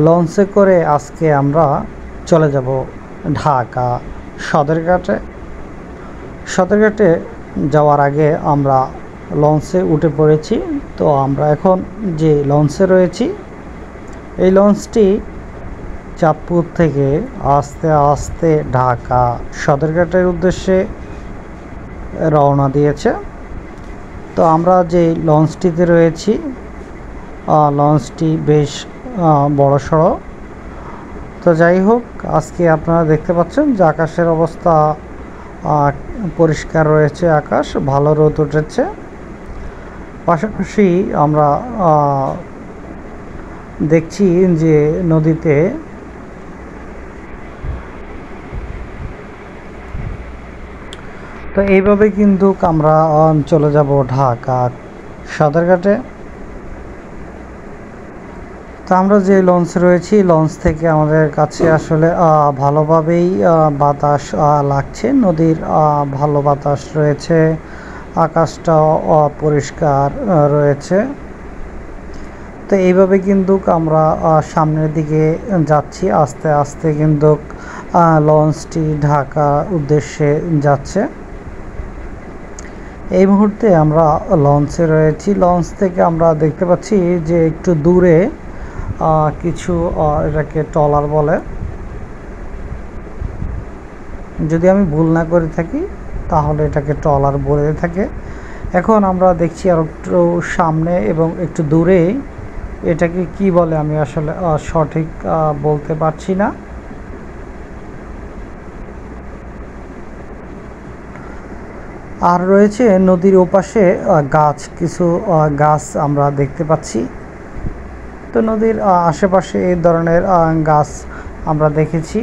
লঞ্চে করে আজকে আমরা চলে যাব ঢাকা সদরঘাটে। সদরঘাটে যাওয়ার আগে আমরা লঞ্চে উঠে পড়েছি। তো আমরা এখন যে লঞ্চে রয়েছি, এই লঞ্চটি চাঁদপুর থেকে আস্তে আস্তে ঢাকা সদরঘাটের উদ্দেশ্যে রওনা দিয়েছে। তো আমরা যে লঞ্চটিতে রয়েছি, লঞ্চটি বেশ বড়সড়। তো যাই হোক, আজকে আপনারা দেখতে পাচ্ছেন যে আকাশের অবস্থা পরিষ্কার রয়েছে, আকাশ ভালো রোদ উঠেছে। পাশাপাশি আমরা দেখছি যে নদীতে তো এইভাবে কিন্তু আমরা চলে যাব ঢাকা সদরঘাটে। তো আমরা যে লঞ্চে রয়েছি, লঞ্চ থেকে আমাদের কাছে আসলে ভালোভাবেই বাতাস লাগছে, নদীর ভালো বাতাস রয়েছে, আকাশটাও পরিষ্কার রয়েছে। তো এইভাবে কিন্তু আমরা সামনের দিকে যাচ্ছি, আস্তে আস্তে কিন্তু লঞ্চটি ঢাকা উদ্দেশ্যে যাচ্ছে। এই মুহূর্তে আমরা লঞ্চে রয়েছি। লঞ্চ থেকে আমরা দেখতে পাচ্ছি যে একটু দূরে কিছু এটাকে ট্রলার বলে, যদি আমি ভুল না করে থাকি তাহলে এটাকে ট্রলার বলে থাকে। এখন আমরা দেখছি আর একটু সামনে এবং একটু দূরে এটাকে কি বলে আমি আসলে সঠিক বলতে পারছি না। আর রয়েছে নদীর ওপাশে গাছ, কিছু গাছ আমরা দেখতে পাচ্ছি। তো নদীর আশেপাশে এই ধরনের গাছ আমরা দেখেছি।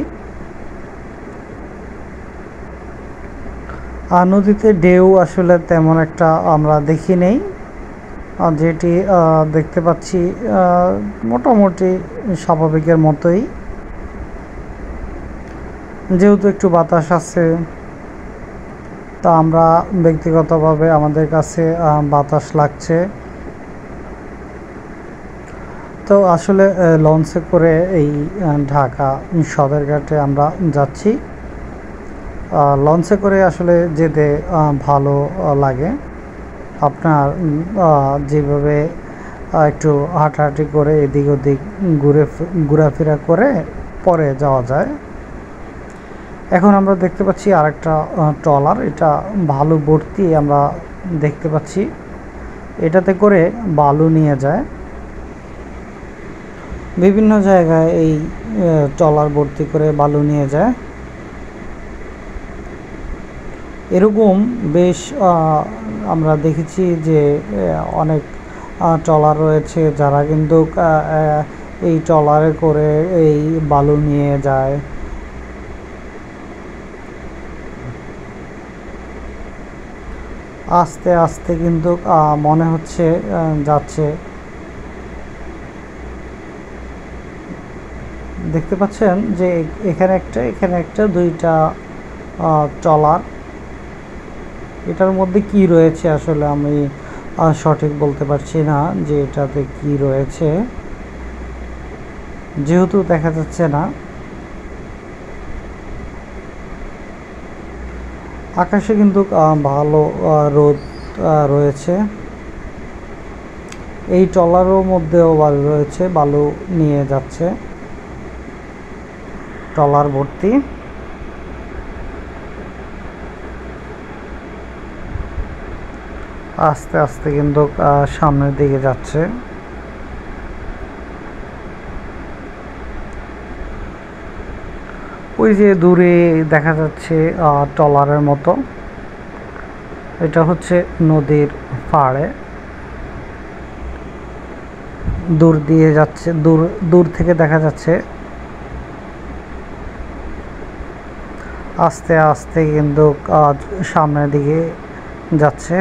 আর নদীতে ঢেউ আসলে তেমন একটা আমরা দেখি নেই, যেটি দেখতে পাচ্ছি মোটামুটি স্বাভাবিকের মতোই, যেহেতু একটু বাতাস আছে। তা আমরা ব্যক্তিগতভাবে আমাদের কাছে বাতাস লাগছে। তো আসলে লঞ্চে করে এই ঢাকা সদরঘাটে আমরা যাচ্ছি। লঞ্চে করে আসলে যেতে ভালো লাগে। আপনার যেভাবে একটু হাঁটাহাঁটি করে এদিক ওদিক ঘোরাফেরা করে পরে যাওয়া যায়। এখন আমরা দেখতে পাচ্ছি আরেকটা ট্রলার, এটা বালু ভর্তি আমরা দেখতে পাচ্ছি। এটাতে করে বালু নিয়ে যায় বিভিন্ন জায়গায়, এই ট্রলার ভর্তি করে বালু নিয়ে যায়। এরকম বেশ আমরা দেখেছি যে অনেক ট্রলার রয়েছে যারা কিন্তু এই ট্রলারে করে এই বালু নিয়ে যায়। আস্তে আস্তে কিন্তু মনে হচ্ছে যাচ্ছে। দেখতে পাচ্ছেন যে এখানে একটা দুইটা ট্রলার। এটার মধ্যে কি রয়েছে আসলে আমি সঠিক বলতে পারছি না যে এটাতে কি রয়েছে, যেহেতু দেখা যাচ্ছে না। আকাশে কিন্তু ভালো রোদ রয়েছে। এই ট্রলারের মধ্যেও বালু রয়েছে, বালু নিয়ে যাচ্ছে ট্রলার ভর্তি। আস্তে আস্তে কিন্তু সামনের দিকে যাচ্ছে। ওই যে দূরে দেখা যাচ্ছে ট্রলারের মতো, এটা হচ্ছে নদীর পাড়ে দূর দিয়ে যাচ্ছে, দূর থেকে দেখা যাচ্ছে। আস্তে আস্তে কিন্তু সামনের দিকে যাচ্ছে।